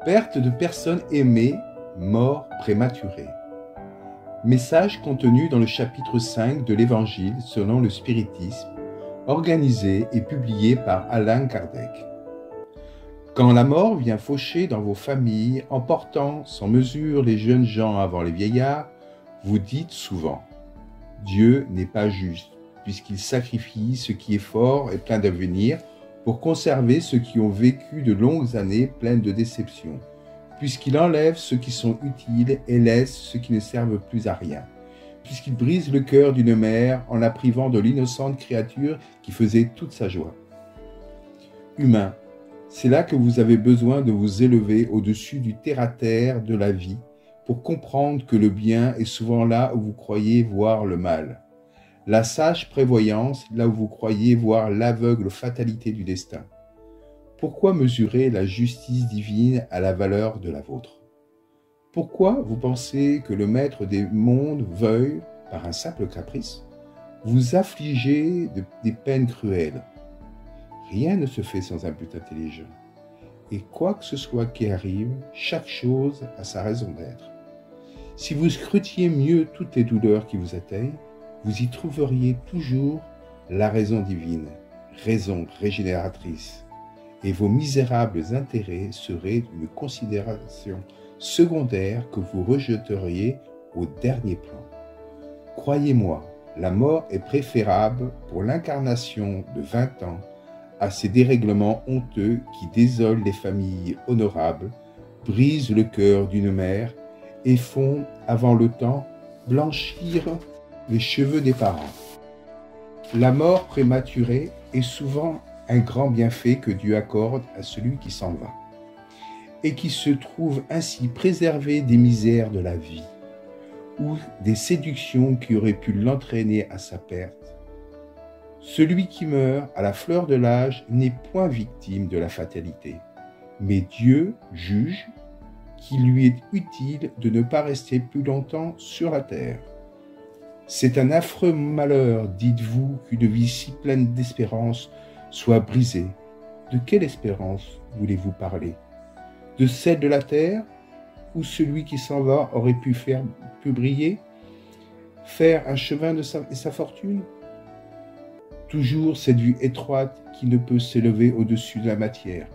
Perte de personnes aimées, mort prématurée. Message contenu dans le chapitre 5 de l'Évangile selon le spiritisme, organisé et publié par Allan Kardec. Quand la mort vient faucher dans vos familles, emportant sans mesure les jeunes gens avant les vieillards, vous dites souvent « Dieu n'est pas juste, puisqu'il sacrifie ce qui est fort et plein d'avenir pour conserver ceux qui ont vécu de longues années pleines de déceptions, puisqu'il enlève ceux qui sont utiles et laisse ceux qui ne servent plus à rien, puisqu'il brise le cœur d'une mère en la privant de l'innocente créature qui faisait toute sa joie. » Humain, c'est là que vous avez besoin de vous élever au-dessus du terre-à-terre de la vie pour comprendre que le bien est souvent là où vous croyez voir le mal. La sage prévoyance là où vous croyez voir l'aveugle fatalité du destin. Pourquoi mesurer la justice divine à la valeur de la vôtre? Pourquoi vous pensez que le maître des mondes veuille, par un simple caprice, vous affliger des peines cruelles? Rien ne se fait sans un but intelligent. Et quoi que ce soit qui arrive, chaque chose a sa raison d'être. Si vous scrutiez mieux toutes les douleurs qui vous atteignent, vous y trouveriez toujours la raison divine, raison régénératrice, et vos misérables intérêts seraient une considération secondaire que vous rejeteriez au dernier plan. Croyez-moi, la mort est préférable pour l'incarnation de 20 ans à ces dérèglements honteux qui désolent les familles honorables, brisent le cœur d'une mère et font, avant le temps, blanchir les cheveux des parents. La mort prématurée est souvent un grand bienfait que Dieu accorde à celui qui s'en va, et qui se trouve ainsi préservé des misères de la vie, ou des séductions qui auraient pu l'entraîner à sa perte. Celui qui meurt à la fleur de l'âge n'est point victime de la fatalité, mais Dieu juge qu'il lui est utile de ne pas rester plus longtemps sur la terre. C'est un affreux malheur, dites-vous, qu'une vie si pleine d'espérance soit brisée. De quelle espérance voulez-vous parler? De celle de la terre, où celui qui s'en va aurait pu briller, faire un chemin de sa fortune? Toujours cette vue étroite qui ne peut s'élever au-dessus de la matière.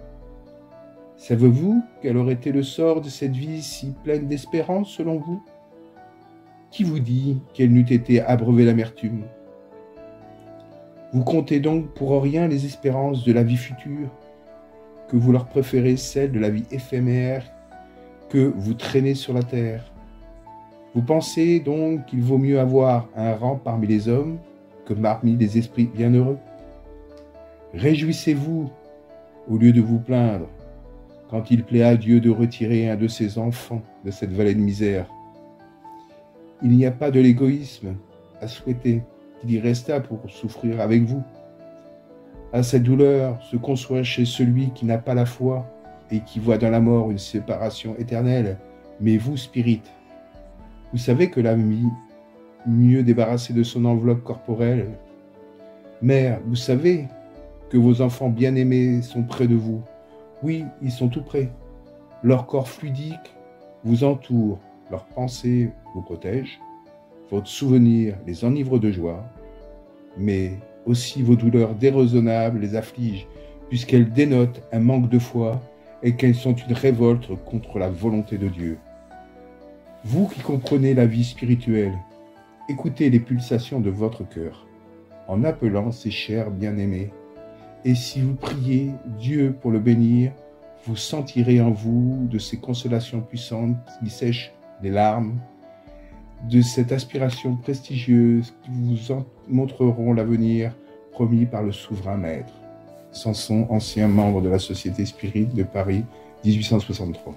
Savez-vous quel aurait été le sort de cette vie si pleine d'espérance selon vous? Qui vous dit qu'elle n'eût été abreuvée d'amertume? Vous comptez donc pour rien les espérances de la vie future, que vous leur préférez celles de la vie éphémère que vous traînez sur la terre. Vous pensez donc qu'il vaut mieux avoir un rang parmi les hommes que parmi les esprits bienheureux? Réjouissez-vous au lieu de vous plaindre quand il plaît à Dieu de retirer un de ses enfants de cette vallée de misère. Il n'y a pas de l'égoïsme à souhaiter qu'il y restât pour souffrir avec vous. À cette douleur se conçoit chez celui qui n'a pas la foi et qui voit dans la mort une séparation éternelle. Mais vous, spirit, vous savez que la vie, mieux débarrassée de son enveloppe corporelle. Mère, vous savez que vos enfants bien-aimés sont près de vous. Oui, ils sont tout près. Leur corps fluidique vous entoure, leurs pensées vous protègent, votre souvenir les enivre de joie, mais aussi vos douleurs déraisonnables les affligent, puisqu'elles dénotent un manque de foi et qu'elles sont une révolte contre la volonté de Dieu. Vous qui comprenez la vie spirituelle, écoutez les pulsations de votre cœur, en appelant ces chers bien-aimés, et si vous priez Dieu pour le bénir, vous sentirez en vous de ces consolations puissantes qui sèchent les larmes, de cette aspiration prestigieuse qui vous en montreront l'avenir promis par le souverain maître. Samson, ancien membre de la Société Spirit de Paris, 1863.